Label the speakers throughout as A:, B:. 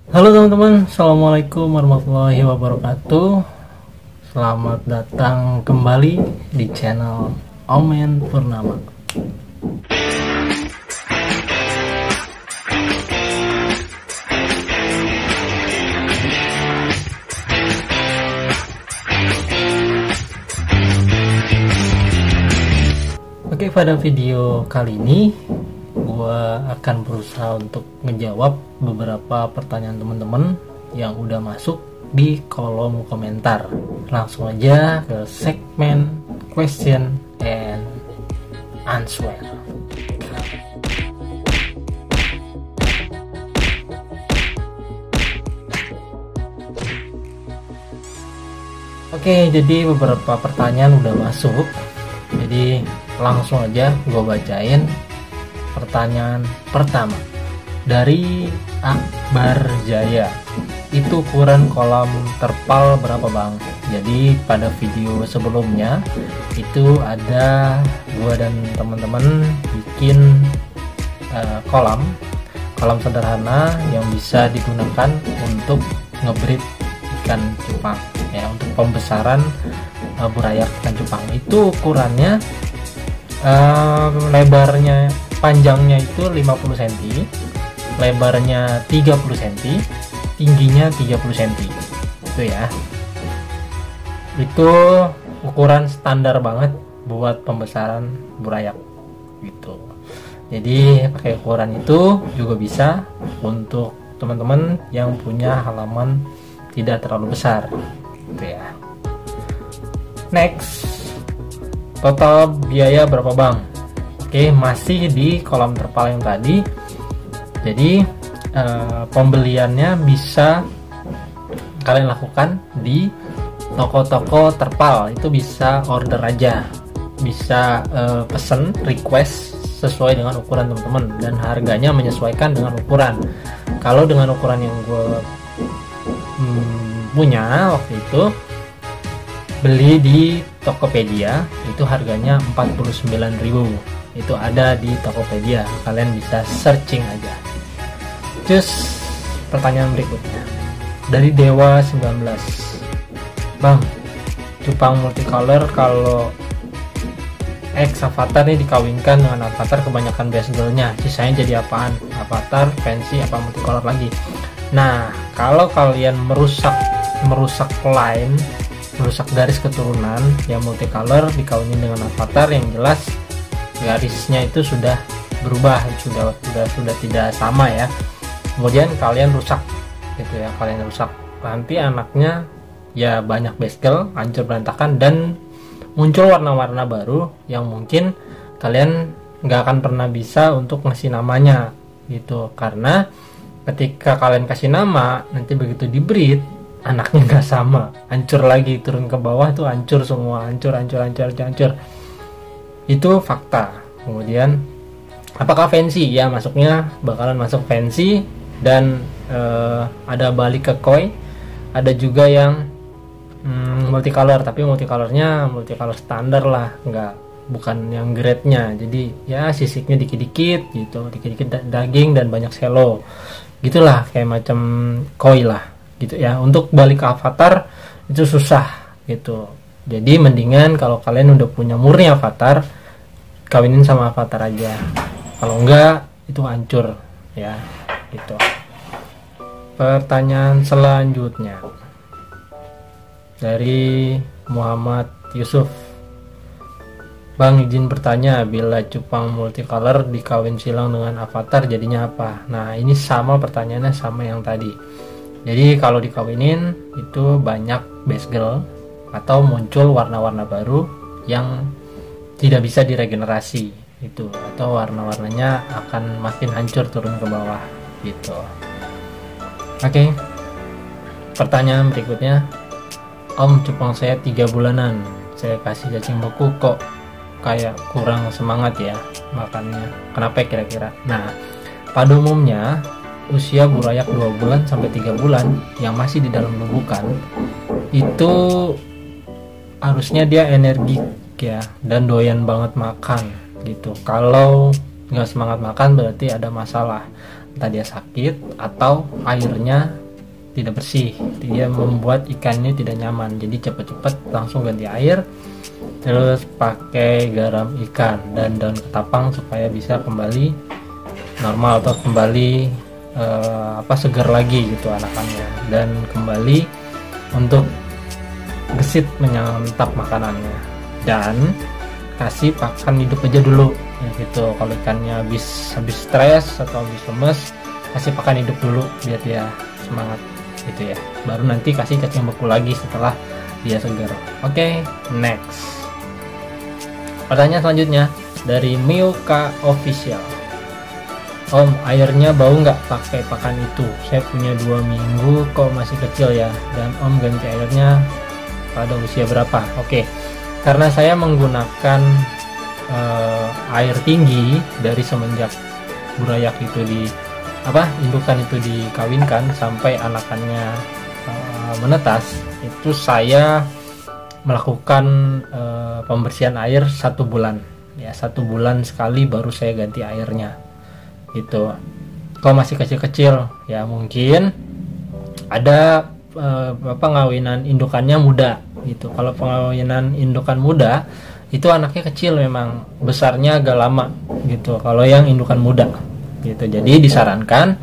A: Halo teman-teman, Assalamualaikum warahmatullahi wabarakatuh. Selamat datang kembali di channel Omen Purnama. Oke, pada video kali ini gua akan berusaha untuk ngejawab beberapa pertanyaan teman-teman yang udah masuk di kolom komentar. Langsung aja ke segmen question and answer. Oke, jadi beberapa pertanyaan udah masuk. Jadi langsung aja gue bacain. Pertanyaan pertama dari Akbar Jaya, itu ukuran kolam terpal berapa bang? Jadi pada video sebelumnya itu ada gua dan teman-teman bikin kolam sederhana yang bisa digunakan untuk ngebreed ikan cupang ya, untuk pembesaran burayak ikan cupang. Itu ukurannya lebarnya, panjangnya itu 50 cm, lebarnya 30 cm, tingginya 30 cm. Itu ya. Itu ukuran standar banget buat pembesaran burayak gitu. Jadi pakai ukuran itu juga bisa untuk teman-teman yang punya halaman tidak terlalu besar gitu ya. Next, total biaya berapa bang? Oke, masih di kolam terpal yang tadi. Jadi pembeliannya bisa kalian lakukan di toko-toko terpal. Itu bisa order aja, bisa pesen request sesuai dengan ukuran teman-teman, dan harganya menyesuaikan dengan ukuran. Kalau dengan ukuran yang gue punya waktu itu, beli di Tokopedia, itu harganya 49.000. Itu ada di Tokopedia, kalian bisa searching aja. Terus pertanyaan berikutnya dari Dewa 19, bang, cupang multicolor kalau X avatar nih dikawinkan dengan avatar kebanyakan base girlnya, sisanya jadi apaan? Avatar, fancy, apa multicolor lagi? Nah, kalau kalian merusak line, merusak garis keturunan yang multicolor dikawinin dengan avatar, yang jelas garisnya itu sudah berubah, sudah tidak sama ya. Kemudian kalian rusak gitu ya, kalian rusak, nanti anaknya ya banyak base girl, hancur berantakan, dan muncul warna-warna baru yang mungkin kalian nggak akan pernah bisa untuk ngasih namanya gitu. Karena ketika kalian kasih nama, nanti begitu di breed anaknya nggak sama, hancur lagi, turun ke bawah tuh hancur semua, hancur. Itu fakta. Kemudian apakah fancy? Ya, masuknya bakalan masuk fancy, dan ada balik ke koi, ada juga yang multicolor, tapi multicolornya multicolor standar lah, bukan yang grade-nya. Jadi ya sisiknya dikit-dikit gitu, dikit-dikit daging dan banyak selo gitulah, kayak macam koi lah gitu ya. Untuk balik ke avatar itu susah gitu. Jadi mendingan kalau kalian udah punya murni avatar, kawinin sama avatar aja. Kalau enggak, itu hancur ya gitu. Pertanyaan selanjutnya dari Muhammad Yusuf, bang, izin bertanya, bila cupang multicolor dikawin silang dengan avatar jadinya apa? Nah, ini sama pertanyaannya sama yang tadi. Jadi kalau dikawinin itu banyak base girl atau muncul warna-warna baru yang tidak bisa diregenerasi itu, atau warna-warnanya akan makin hancur turun ke bawah gitu. Oke. Pertanyaan berikutnya, om, cupang saya 3 bulanan, saya kasih cacing beku kok kayak kurang semangat ya makannya, kenapa kira-kira? Nah, pada umumnya usia burayak 2 bulan sampai 3 bulan yang masih di dalam lubbukan itu harusnya dia energik ya, dan doyan banget makan gitu. Kalau nggak semangat makan berarti ada masalah, entah dia sakit atau airnya tidak bersih, dia membuat ikannya tidak nyaman. Jadi cepat-cepat langsung ganti air, terus pakai garam ikan dan daun ketapang supaya bisa kembali normal atau kembali segar lagi gitu anakannya, dan kembali untuk gesit menyantap makanannya. Dan kasih pakan hidup aja dulu ya gitu. Kalau ikannya habis stres atau habis lemes, kasih pakan hidup dulu biar dia semangat gitu ya, baru nanti kasih cacing beku lagi setelah dia segar. Oke, next pertanyaan selanjutnya dari Miuka Official. Om, airnya bau nggak pakai pakan itu? Saya punya 2 minggu kok masih kecil ya, dan Om ganti airnya pada usia berapa? Oke, karena saya menggunakan air tinggi dari semenjak burayak itu indukan itu dikawinkan sampai anakannya menetas, itu saya melakukan pembersihan air 1 bulan ya, 1 bulan sekali baru saya ganti airnya gitu. Kalau masih kecil-kecil ya mungkin ada pengawinan indukannya muda gitu. Kalau pengawinan indukan muda itu anaknya kecil, memang besarnya agak lama gitu kalau yang indukan muda gitu. Jadi disarankan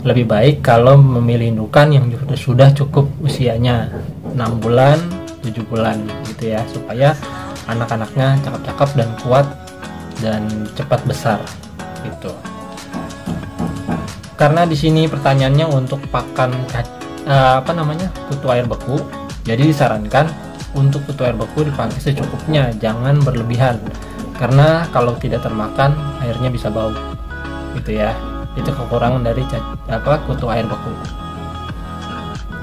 A: lebih baik kalau memilih indukan yang sudah cukup usianya 6 bulan 7 bulan gitu ya, supaya anak-anaknya cakep-cakep dan kuat dan cepat besar gitu. Karena di sini pertanyaannya untuk pakan kutu air beku, jadi disarankan untuk kutu air beku dipakai secukupnya, jangan berlebihan, karena kalau tidak termakan airnya bisa bau gitu ya. Itu kekurangan dari kutu air beku.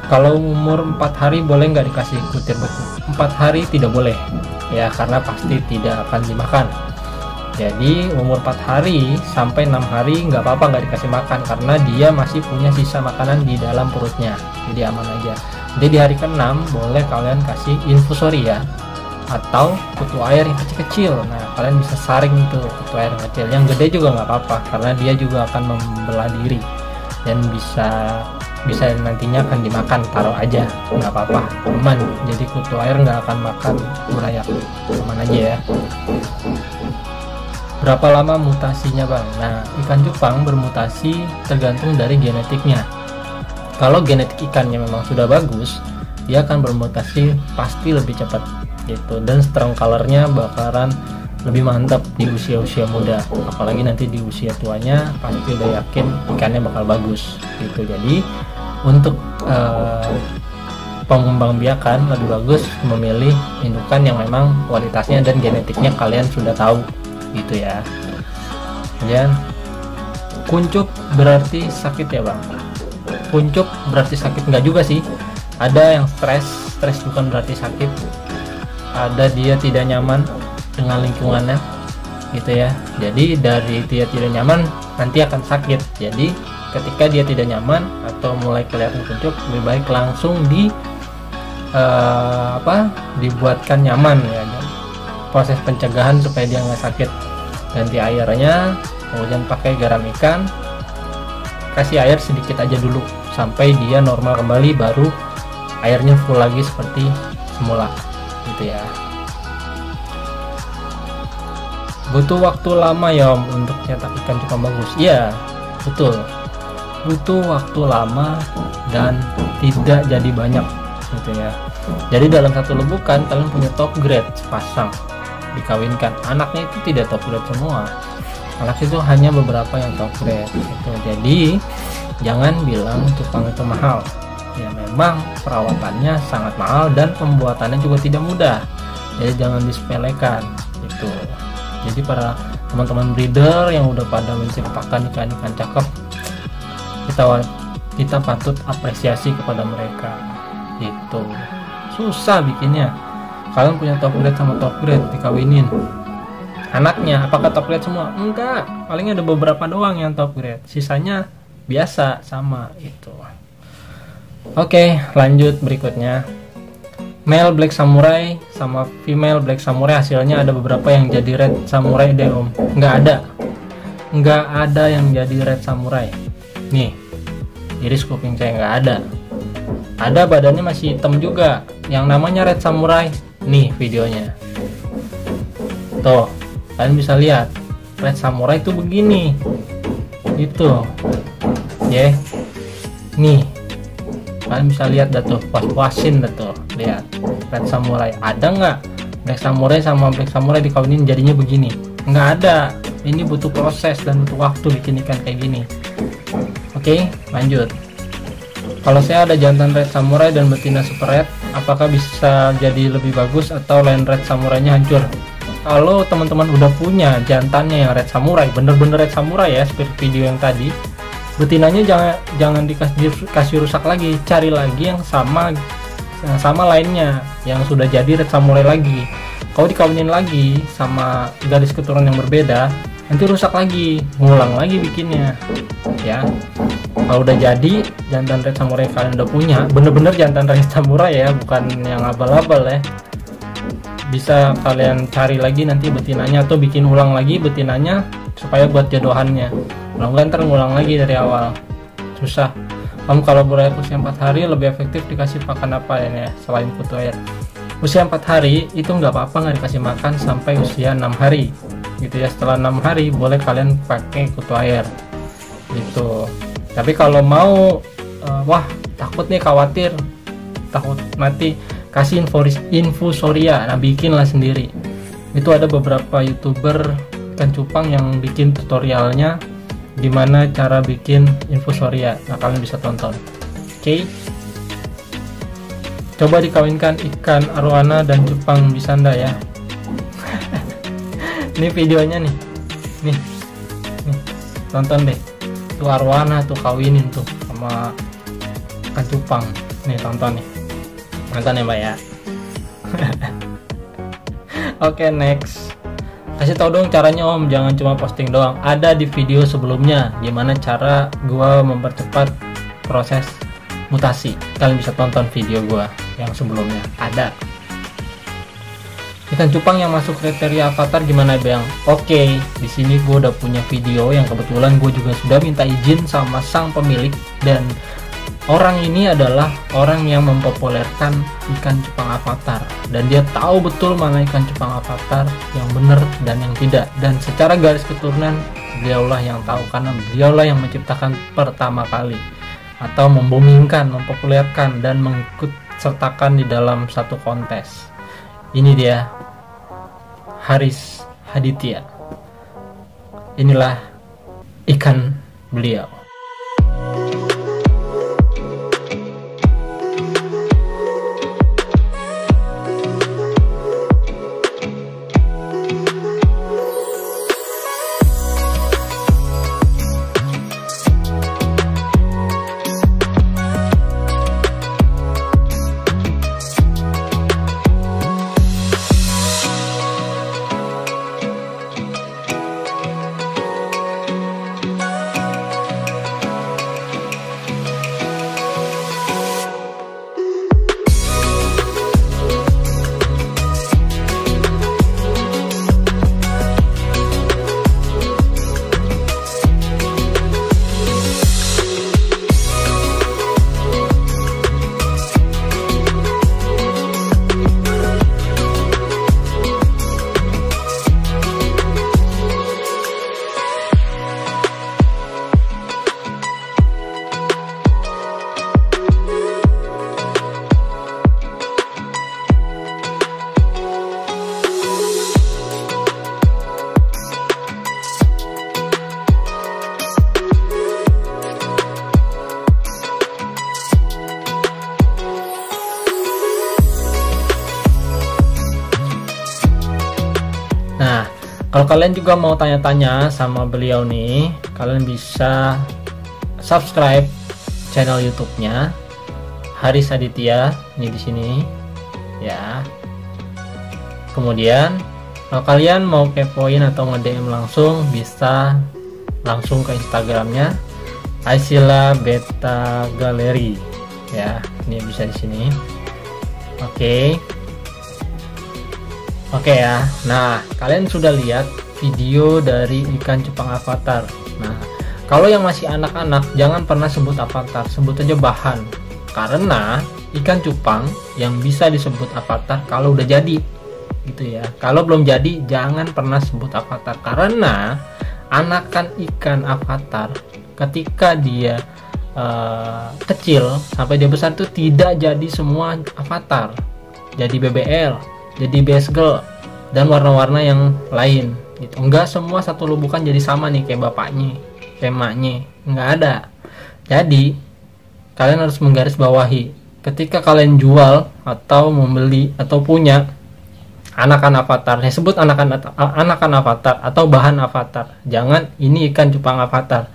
A: Kalau umur 4 hari boleh nggak dikasih kutu air beku? 4 hari tidak boleh ya, karena pasti tidak akan dimakan. Jadi umur 4 hari sampai 6 hari nggak apa-apa nggak dikasih makan, karena dia masih punya sisa makanan di dalam perutnya, jadi aman aja. Jadi di hari ke-6 boleh kalian kasih infusori ya, atau kutu air yang kecil-kecil. Nah, kalian bisa saring itu kutu air yang kecil. Yang gede juga nggak apa-apa, karena dia juga akan membelah diri dan bisa nantinya akan dimakan. Taruh aja, nggak apa-apa, aman. Jadi kutu air nggak akan makan burayak, aman aja ya. Berapa lama mutasinya bang? Nah, ikan cupang bermutasi tergantung dari genetiknya. Kalau genetik ikannya memang sudah bagus, dia akan bermutasi pasti lebih cepat gitu, dan strong colornya bakalan lebih mantap di usia-usia muda. Apalagi nanti di usia tuanya pasti udah yakin ikannya bakal bagus gitu. Jadi untuk pengembang biakan lebih bagus memilih indukan yang memang kualitasnya dan genetiknya kalian sudah tahu gitu ya. Kemudian kuncup berarti sakit ya bang? Kuncup berarti sakit enggak juga sih. Ada yang stres bukan berarti sakit. Ada dia tidak nyaman dengan lingkungannya gitu ya. Jadi dari dia tidak nyaman nanti akan sakit. Jadi ketika dia tidak nyaman atau mulai kelihatan kuncup, lebih baik langsung dibuatkan nyaman ya. Proses pencegahan supaya dia nggak sakit, ganti airnya, kemudian pakai garam ikan, kasih air sedikit aja dulu sampai dia normal kembali, baru airnya full lagi seperti semula gitu ya. Butuh waktu lama ya om untuk cetak ikan cupang bagus? Iya betul, butuh waktu lama dan tidak jadi banyak gitu ya. Jadi dalam satu lebukan kalian punya top grade sepasang dikawinkan, anaknya itu tidak top grade semua, anak itu hanya beberapa yang top grade gitu. Jadi jangan bilang cupang itu mahal ya, memang perawatannya sangat mahal dan pembuatannya juga tidak mudah, jadi jangan disepelekan gitu. Jadi para teman-teman breeder yang udah pada menciptakan ikan-ikan cakep, kita patut apresiasi kepada mereka gitu. Susah bikinnya. Kalian punya top grade sama top grade dikawinin, anaknya apakah top grade semua? Enggak, paling ada beberapa doang yang top grade, sisanya biasa sama itu. Oke, lanjut berikutnya. Male black samurai sama female black samurai, hasilnya ada beberapa yang jadi red samurai deh om. Nggak ada yang jadi red samurai. Nih, iris kuping saya nggak ada. Ada badannya masih hitam juga, yang namanya Red Samurai. Nih videonya. Tuh, kalian bisa lihat Red Samurai itu begini. Itu. Ya. Nih. Kalian bisa lihat dah tuh, puas-puasin dah tuh. Lihat Red Samurai. Ada nggak Black Samurai sama Black Samurai dikawinin jadinya begini? Nggak ada. Ini butuh proses dan butuh waktu bikin ikan kayak gini. Oke, lanjut. Kalau saya ada jantan Red Samurai dan betina Super Red, apakah bisa jadi lebih bagus atau lain Red Samurai-nya hancur? Kalau teman-teman udah punya jantannya yang Red Samurai, bener-bener Red Samurai ya, seperti video yang tadi, betinanya jangan dikasih rusak lagi, cari lagi yang sama lainnya yang sudah jadi Red Samurai lagi. Kalau dikawinin lagi sama garis keturunan yang berbeda, nanti rusak lagi, ngulang lagi bikinnya ya. Kalau udah jadi jantan Red Samurai kalian udah punya, bener-bener jantan Red Samurai ya, bukan yang abal-abal ya, bisa kalian cari lagi nanti betinanya atau bikin ulang lagi betinanya supaya buat jodohannya. Kalau nggak ntar ngulang lagi dari awal, susah. Kamu kalau berusia 4 hari lebih efektif dikasih pakan apa ya selain kutu air? Usia 4 hari itu nggak apa-apa nggak dikasih makan sampai usia 6 hari gitu ya. Setelah 6 hari boleh kalian pakai kutu air gitu. Tapi kalau mau wah takut nih, khawatir takut mati, kasih infusoria. Nah bikinlah sendiri. Itu ada beberapa YouTuber ikan cupang yang bikin tutorialnya gimana cara bikin infusoria. Nah kalian bisa tonton. Oke. Coba dikawinkan ikan arowana dan cupang bisanda ya. Ini videonya nih. Nih. Tonton deh. Tuh arowana tuh kawinin tuh sama ikan cupang. Nih tonton nih. Nonton ya Mbak ya. Oke, next. Kasih tau dong caranya Om, jangan cuma posting doang. Ada di video sebelumnya gimana cara gua mempercepat proses mutasi. Kalian bisa tonton video gua yang sebelumnya, ada. Ikan cupang yang masuk kriteria avatar gimana Bang? Oke, di sini gua udah punya video yang kebetulan gue juga sudah minta izin sama sang pemilik, dan orang ini adalah orang yang mempopulerkan ikan cupang avatar, dan dia tahu betul mana ikan cupang avatar yang benar dan yang tidak. Dan secara garis keturunan beliaulah yang tahu, karena beliaulah yang menciptakan pertama kali atau membumingkan, mempopulerkan dan mengikut sertakan di dalam satu kontes. Ini dia Haris Haditya. Inilah ikan beliau. Kalau kalian juga mau tanya-tanya sama beliau nih, kalian bisa subscribe channel YouTube-nya Haris Haditya, ini di sini ya. Kemudian kalau kalian mau kepoin atau nge-DM langsung, bisa langsung ke Instagramnya Aisila Beta Gallery ya. Ini bisa di sini. Oke ya. Nah, kalian sudah lihat video dari ikan cupang avatar. Nah, kalau yang masih anak-anak jangan pernah sebut avatar, sebut aja bahan. karena ikan cupang yang bisa disebut avatar kalau udah jadi gitu ya. Kalau belum jadi jangan pernah sebut avatar, karena anakan ikan avatar ketika dia kecil sampai dia besar itu tidak jadi semua avatar, jadi BBL, jadi basegel, dan warna-warna yang lain gitu. Enggak semua satu lubukan jadi sama nih kayak bapaknya, kayak emaknya, enggak ada. Jadi kalian harus menggarisbawahi ketika kalian jual atau membeli atau punya anakan avatar, saya sebut anakan avatar atau bahan avatar, jangan ini ikan cupang avatar.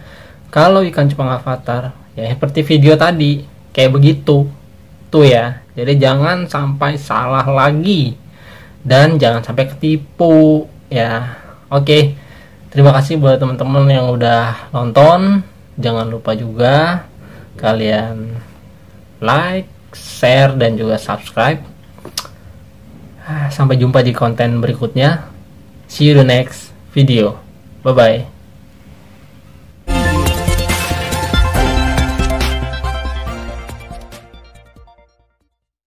A: Kalau ikan cupang avatar ya seperti video tadi kayak begitu tuh ya. Jadi jangan sampai salah lagi dan jangan sampai ketipu ya. Oke, terima kasih buat teman-teman yang udah nonton. Jangan lupa juga kalian like, share, dan juga subscribe. Sampai jumpa di konten berikutnya. See you the next video. Bye bye.